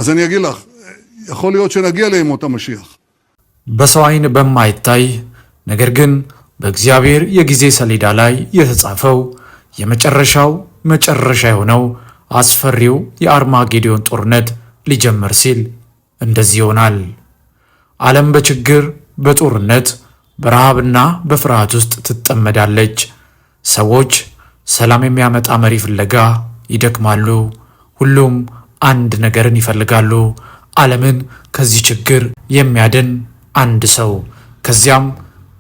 אז אני אגיד לך, יכול להיות שנגיע לימות המשיח. በሰው ዓይን በማይታይ ነገር ግን በእግዚአብሔር የጊዜ ሰሌዳ ላይ የተጻፈው የመጨረሻው መጨረሻ የሆነው አስፈሪው የአርማጌዶን ጦርነት ሊጀመር ሲል እንደዚህ ይሆናል። ዓለም በችግር በጦርነት በረሃብና በፍርሃት ውስጥ ትጠመዳለች። ሰዎች ሰላም የሚያመጣ መሪ ፍለጋ ይደክማሉ። ሁሉም አንድ ነገርን ይፈልጋሉ፣ ዓለምን ከዚህ ችግር የሚያድን አንድ ሰው። ከዚያም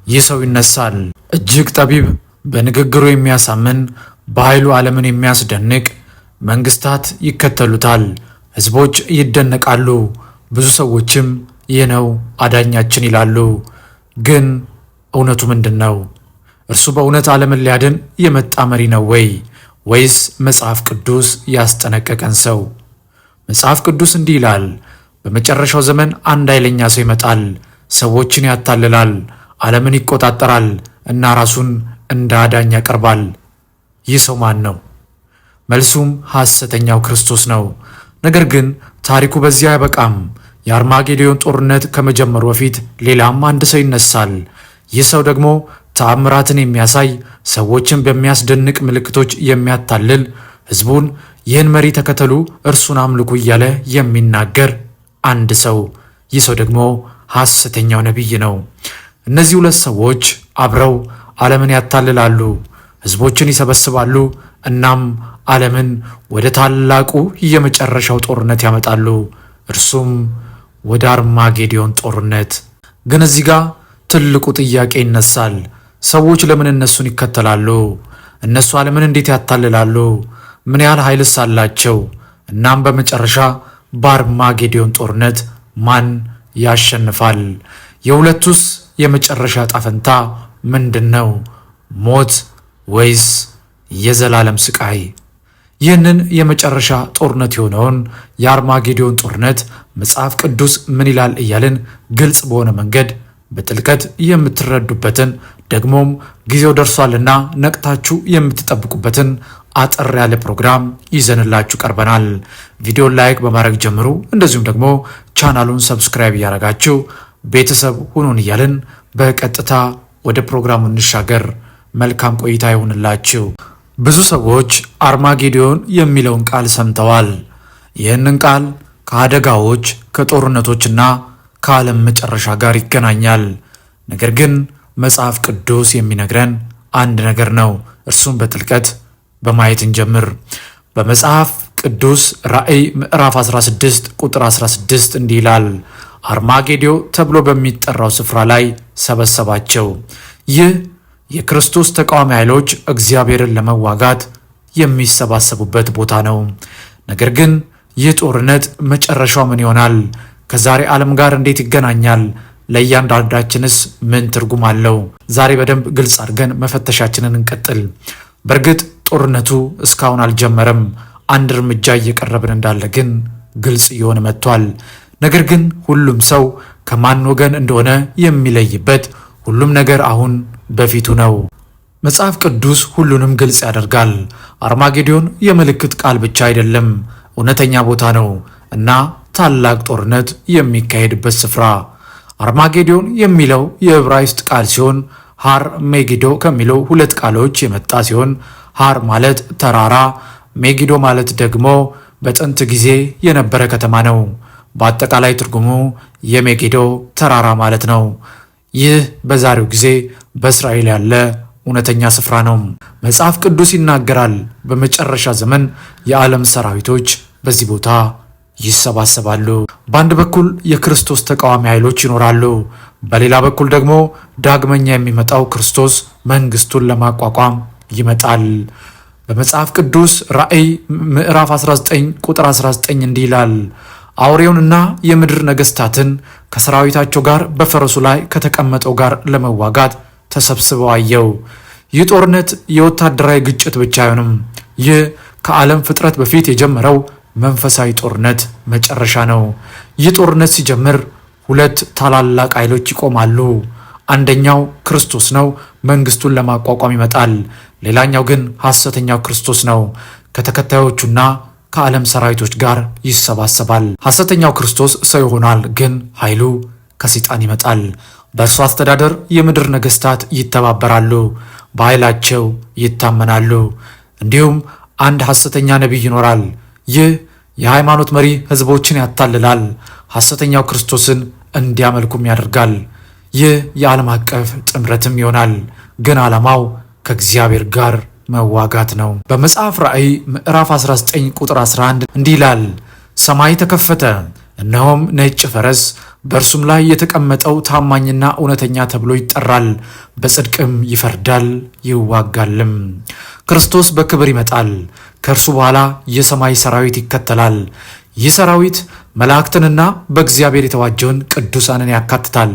ይህ ሰው ይነሳል። እጅግ ጠቢብ፣ በንግግሩ የሚያሳምን፣ በኃይሉ ዓለምን የሚያስደንቅ። መንግስታት ይከተሉታል፣ ሕዝቦች ይደነቃሉ። ብዙ ሰዎችም ይህ ነው አዳኛችን ይላሉ። ግን እውነቱ ምንድን ነው? እርሱ በእውነት ዓለምን ሊያድን የመጣ መሪ ነው ወይ? ወይስ መጽሐፍ ቅዱስ ያስጠነቀቀን ሰው? መጽሐፍ ቅዱስ እንዲህ ይላል፣ በመጨረሻው ዘመን አንድ ኃይለኛ ሰው ይመጣል፣ ሰዎችን ያታልላል፣ ዓለምን ይቆጣጠራል እና ራሱን እንደ አዳኝ ያቀርባል። ይህ ሰው ማን ነው? መልሱም ሐሰተኛው ክርስቶስ ነው። ነገር ግን ታሪኩ በዚያ አያበቃም። የአርማጌዶን ጦርነት ከመጀመሩ በፊት ሌላም አንድ ሰው ይነሳል። ይህ ሰው ደግሞ ተአምራትን የሚያሳይ፣ ሰዎችን በሚያስደንቅ ምልክቶች የሚያታልል፣ ሕዝቡን ይህን መሪ ተከተሉ፣ እርሱን አምልኩ እያለ የሚናገር አንድ ሰው። ይህ ሰው ደግሞ ሐሰተኛው ነቢይ ነው። እነዚህ ሁለት ሰዎች አብረው ዓለምን ያታልላሉ፣ ሕዝቦችን ይሰበስባሉ፣ እናም ዓለምን ወደ ታላቁ የመጨረሻው ጦርነት ያመጣሉ፣ እርሱም ወደ አርማጌዶን ጦርነት። ግን እዚህ ጋር ትልቁ ጥያቄ ይነሳል። ሰዎች ለምን እነሱን ይከተላሉ? እነሱ ዓለምን እንዴት ያታልላሉ? ምን ያህል ኃይልስ አላቸው? እናም በመጨረሻ በአርማጌዶን ጦርነት ማን ያሸንፋል? የሁለቱስ የመጨረሻ ጣፈንታ ምንድን ነው? ሞት ወይስ የዘላለም ስቃይ? ይህንን የመጨረሻ ጦርነት የሆነውን የአርማጌዶን ጦርነት መጽሐፍ ቅዱስ ምን ይላል እያልን ግልጽ በሆነ መንገድ በጥልቀት የምትረዱበትን ደግሞም ጊዜው ደርሷልና ነቅታችሁ የምትጠብቁበትን አጠር ያለ ፕሮግራም ይዘንላችሁ ቀርበናል። ቪዲዮን ላይክ በማድረግ ጀምሩ። እንደዚሁም ደግሞ ቻናሉን ሰብስክራይብ እያደረጋችሁ ቤተሰብ ሁኑን እያልን በቀጥታ ወደ ፕሮግራሙ እንሻገር። መልካም ቆይታ ይሁንላችሁ። ብዙ ሰዎች አርማጌዶን የሚለውን ቃል ሰምተዋል። ይህንን ቃል ከአደጋዎች ከጦርነቶችና ከዓለም መጨረሻ ጋር ይገናኛል። ነገር ግን መጽሐፍ ቅዱስ የሚነግረን አንድ ነገር ነው። እርሱም በጥልቀት በማየት እንጀምር። በመጽሐፍ ቅዱስ ራእይ ምዕራፍ 16 ቁጥር 16 እንዲህ ይላል፣ አርማጌዶ ተብሎ በሚጠራው ስፍራ ላይ ሰበሰባቸው። ይህ የክርስቶስ ተቃዋሚ ኃይሎች እግዚአብሔርን ለመዋጋት የሚሰባሰቡበት ቦታ ነው። ነገር ግን ይህ ጦርነት መጨረሻው ምን ይሆናል? ከዛሬ ዓለም ጋር እንዴት ይገናኛል? ለእያንዳንዳችንስ ምን ትርጉም አለው? ዛሬ በደንብ ግልጽ አድርገን መፈተሻችንን እንቀጥል። በእርግጥ ጦርነቱ እስካሁን አልጀመረም። አንድ እርምጃ እየቀረብን እንዳለ ግን ግልጽ እየሆነ መጥቷል። ነገር ግን ሁሉም ሰው ከማን ወገን እንደሆነ የሚለይበት ሁሉም ነገር አሁን በፊቱ ነው። መጽሐፍ ቅዱስ ሁሉንም ግልጽ ያደርጋል። አርማጌዶን የምልክት ቃል ብቻ አይደለም፣ እውነተኛ ቦታ ነው እና ታላቅ ጦርነት የሚካሄድበት ስፍራ። አርማጌዶን የሚለው የዕብራይስጥ ቃል ሲሆን ሃር ሜጊዶ ከሚለው ሁለት ቃሎች የመጣ ሲሆን ሃር ማለት ተራራ፣ ሜጊዶ ማለት ደግሞ በጥንት ጊዜ የነበረ ከተማ ነው። በአጠቃላይ ትርጉሙ የሜጊዶ ተራራ ማለት ነው። ይህ በዛሬው ጊዜ በእስራኤል ያለ እውነተኛ ስፍራ ነው። መጽሐፍ ቅዱስ ይናገራል፣ በመጨረሻ ዘመን የዓለም ሰራዊቶች በዚህ ቦታ ይሰባሰባሉ። በአንድ በኩል የክርስቶስ ተቃዋሚ ኃይሎች ይኖራሉ፣ በሌላ በኩል ደግሞ ዳግመኛ የሚመጣው ክርስቶስ መንግስቱን ለማቋቋም ይመጣል። በመጽሐፍ ቅዱስ ራእይ ምዕራፍ 19 ቁጥር 19 እንዲህ ይላል፣ አውሬውንና የምድር ነገስታትን ከሰራዊታቸው ጋር በፈረሱ ላይ ከተቀመጠው ጋር ለመዋጋት ተሰብስበው አየው። ይህ ጦርነት የወታደራዊ ግጭት ብቻ አይሆንም። ይህ ከዓለም ፍጥረት በፊት የጀመረው መንፈሳዊ ጦርነት መጨረሻ ነው። ይህ ጦርነት ሲጀምር ሁለት ታላላቅ ኃይሎች ይቆማሉ። አንደኛው ክርስቶስ ነው፣ መንግስቱን ለማቋቋም ይመጣል። ሌላኛው ግን ሐሰተኛው ክርስቶስ ነው፣ ከተከታዮቹና ከዓለም ሰራዊቶች ጋር ይሰባሰባል። ሐሰተኛው ክርስቶስ ሰው ይሆናል፣ ግን ኃይሉ ከሰይጣን ይመጣል። በእርሱ አስተዳደር የምድር ነገሥታት ይተባበራሉ፣ በኃይላቸው ይታመናሉ። እንዲሁም አንድ ሐሰተኛ ነቢይ ይኖራል። ይህ የሃይማኖት መሪ ሕዝቦችን ያታልላል፣ ሐሰተኛው ክርስቶስን እንዲያመልኩም ያደርጋል። ይህ የዓለም አቀፍ ጥምረትም ይሆናል፣ ግን ዓላማው ከእግዚአብሔር ጋር መዋጋት ነው። በመጽሐፍ ራእይ ምዕራፍ 19 ቁጥር 11 እንዲህ ይላል፣ ሰማይ ተከፈተ፣ እነሆም ነጭ ፈረስ፣ በእርሱም ላይ የተቀመጠው ታማኝና እውነተኛ ተብሎ ይጠራል፣ በጽድቅም ይፈርዳል ይዋጋልም። ክርስቶስ በክብር ይመጣል። ከእርሱ በኋላ የሰማይ ሰራዊት ይከተላል። ይህ ሰራዊት መላእክትንና በእግዚአብሔር የተዋጀውን ቅዱሳንን ያካትታል።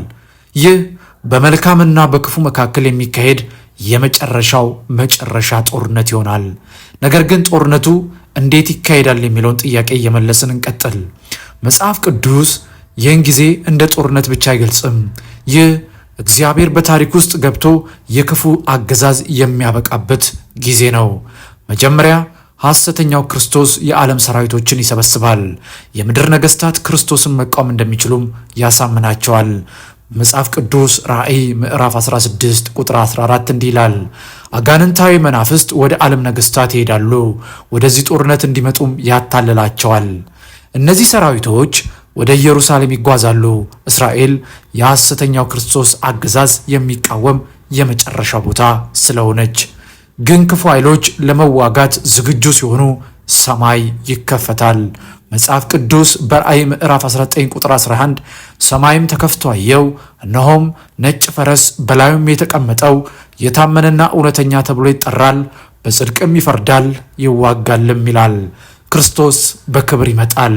ይህ በመልካምና በክፉ መካከል የሚካሄድ የመጨረሻው መጨረሻ ጦርነት ይሆናል። ነገር ግን ጦርነቱ እንዴት ይካሄዳል የሚለውን ጥያቄ እየመለስን እንቀጥል። መጽሐፍ ቅዱስ ይህን ጊዜ እንደ ጦርነት ብቻ አይገልጽም። ይህ እግዚአብሔር በታሪክ ውስጥ ገብቶ የክፉ አገዛዝ የሚያበቃበት ጊዜ ነው። መጀመሪያ ሐሰተኛው ክርስቶስ የዓለም ሰራዊቶችን ይሰበስባል። የምድር ነገሥታት ክርስቶስን መቃወም እንደሚችሉም ያሳምናቸዋል። መጽሐፍ ቅዱስ ራእይ ምዕራፍ 16 ቁጥር 14 እንዲህ ይላል፣ አጋንንታዊ መናፍስት ወደ ዓለም ነገሥታት ይሄዳሉ፣ ወደዚህ ጦርነት እንዲመጡም ያታልላቸዋል። እነዚህ ሰራዊቶች ወደ ኢየሩሳሌም ይጓዛሉ። እስራኤል የሐሰተኛው ክርስቶስ አገዛዝ የሚቃወም የመጨረሻ ቦታ ስለሆነች። ግን ክፉ ኃይሎች ለመዋጋት ዝግጁ ሲሆኑ ሰማይ ይከፈታል። መጽሐፍ ቅዱስ በራእይ ምዕራፍ 19 ቁጥር 11 ሰማይም ተከፍቶ አየሁ፣ እነሆም ነጭ ፈረስ፣ በላዩም የተቀመጠው የታመነና እውነተኛ ተብሎ ይጠራል፣ በጽድቅም ይፈርዳል ይዋጋልም ይላል። ክርስቶስ በክብር ይመጣል፣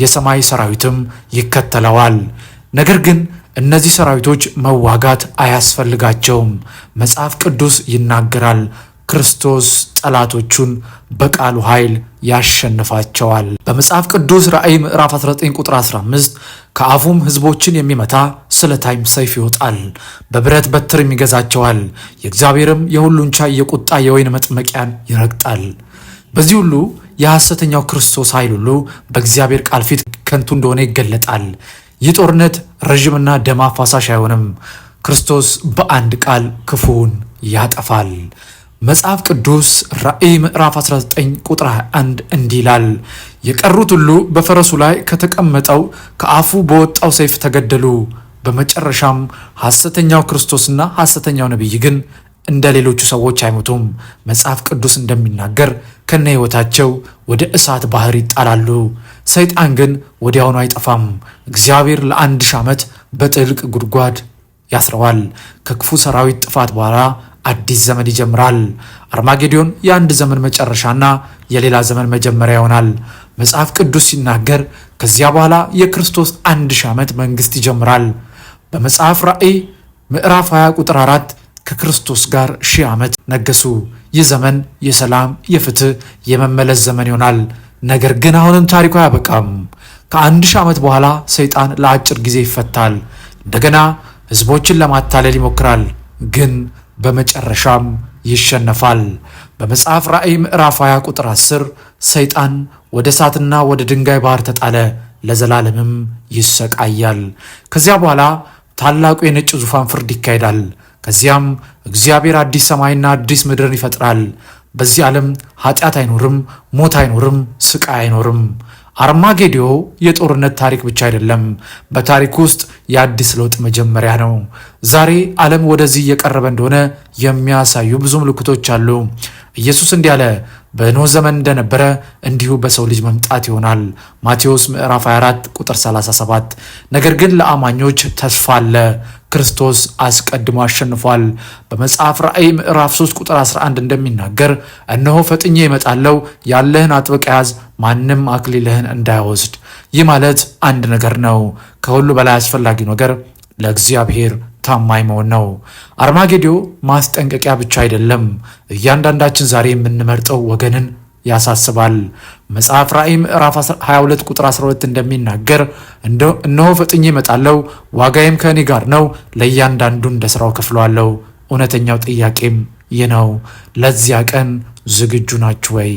የሰማይ ሰራዊትም ይከተለዋል። ነገር ግን እነዚህ ሰራዊቶች መዋጋት አያስፈልጋቸውም። መጽሐፍ ቅዱስ ይናገራል፣ ክርስቶስ ጠላቶቹን በቃሉ ኃይል ያሸንፋቸዋል። በመጽሐፍ ቅዱስ ራእይ ምዕራፍ 19 ቁጥር 15 ከአፉም ሕዝቦችን የሚመታ ስለታም ሰይፍ ይወጣል፣ በብረት በትርም ይገዛቸዋል፣ የእግዚአብሔርም የሁሉን ቻይ የቁጣ የወይን መጥመቂያን ይረግጣል። በዚህ ሁሉ የሐሰተኛው ክርስቶስ ኃይል ሁሉ በእግዚአብሔር ቃል ፊት ከንቱ እንደሆነ ይገለጣል። ይህ ጦርነት ረዥምና ደም አፋሳሽ አይሆንም። ክርስቶስ በአንድ ቃል ክፉውን ያጠፋል። መጽሐፍ ቅዱስ ራእይ ምዕራፍ 19 ቁጥር 21 እንዲህ ይላል፣ የቀሩት ሁሉ በፈረሱ ላይ ከተቀመጠው ከአፉ በወጣው ሰይፍ ተገደሉ። በመጨረሻም ሐሰተኛው ክርስቶስና ሐሰተኛው ነቢይ ግን እንደ ሌሎቹ ሰዎች አይሞቱም። መጽሐፍ ቅዱስ እንደሚናገር ከነ ሕይወታቸው ወደ እሳት ባህር ይጣላሉ። ሰይጣን ግን ወዲያውኑ አይጠፋም። እግዚአብሔር ለ1000 ዓመት በጥልቅ ጉድጓድ ያስረዋል። ከክፉ ሰራዊት ጥፋት በኋላ አዲስ ዘመን ይጀምራል። አርማጌዶን የአንድ ዘመን መጨረሻና የሌላ ዘመን መጀመሪያ ይሆናል። መጽሐፍ ቅዱስ ሲናገር ከዚያ በኋላ የክርስቶስ 1000 ዓመት መንግስት ይጀምራል። በመጽሐፍ ራእይ ምዕራፍ 20 ቁጥር 4 ከክርስቶስ ጋር 1000 ዓመት ነገሱ። ይህ ዘመን የሰላም፣ የፍትህ፣ የመመለስ ዘመን ይሆናል። ነገር ግን አሁንም ታሪኩ አያበቃም። ከ1000 ዓመት በኋላ ሰይጣን ለአጭር ጊዜ ይፈታል። እንደገና ህዝቦችን ለማታለል ይሞክራል፣ ግን በመጨረሻም ይሸነፋል። በመጽሐፍ ራእይ ምዕራፍ 20 ቁጥር 10 ሰይጣን ወደ እሳትና ወደ ድንጋይ ባህር ተጣለ፣ ለዘላለምም ይሰቃያል። ከዚያ በኋላ ታላቁ የነጭ ዙፋን ፍርድ ይካሄዳል። ከዚያም እግዚአብሔር አዲስ ሰማይና አዲስ ምድርን ይፈጥራል። በዚህ ዓለም ኃጢአት አይኖርም፣ ሞት አይኖርም፣ ስቃይ አይኖርም። አርማጌዲዮ የጦርነት ታሪክ ብቻ አይደለም፣ በታሪክ ውስጥ የአዲስ ለውጥ መጀመሪያ ነው። ዛሬ ዓለም ወደዚህ እየቀረበ እንደሆነ የሚያሳዩ ብዙ ምልክቶች አሉ። ኢየሱስ እንዲህ አለ፣ በኖህ ዘመን እንደነበረ እንዲሁ በሰው ልጅ መምጣት ይሆናል። ማቴዎስ ምዕራፍ 24 ቁጥር 37። ነገር ግን ለአማኞች ተስፋ አለ። ክርስቶስ አስቀድሞ አሸንፏል። በመጽሐፍ ራእይ ምዕራፍ 3 ቁጥር 11 እንደሚናገር እነሆ ፈጥኜ እመጣለሁ፣ ያለህን አጥብቀህ ያዝ፣ ማንም አክሊልህን እንዳይወስድ። ይህ ማለት አንድ ነገር ነው። ከሁሉ በላይ አስፈላጊው ነገር ለእግዚአብሔር ታማኝ መሆን ነው። አርማጌዲዮ ማስጠንቀቂያ ብቻ አይደለም፣ እያንዳንዳችን ዛሬ የምንመርጠው ወገንን ያሳስባል። መጽሐፍ ራእይ ምዕራፍ 22 ቁጥር 12 እንደሚናገር እነሆ ፈጥኜ እመጣለሁ፣ ዋጋዬም ከእኔ ጋር ነው፣ ለእያንዳንዱ እንደ ሥራው ከፍለዋለሁ። እውነተኛው ጥያቄም ይህ ነው፣ ለዚያ ቀን ዝግጁ ናችሁ ወይ?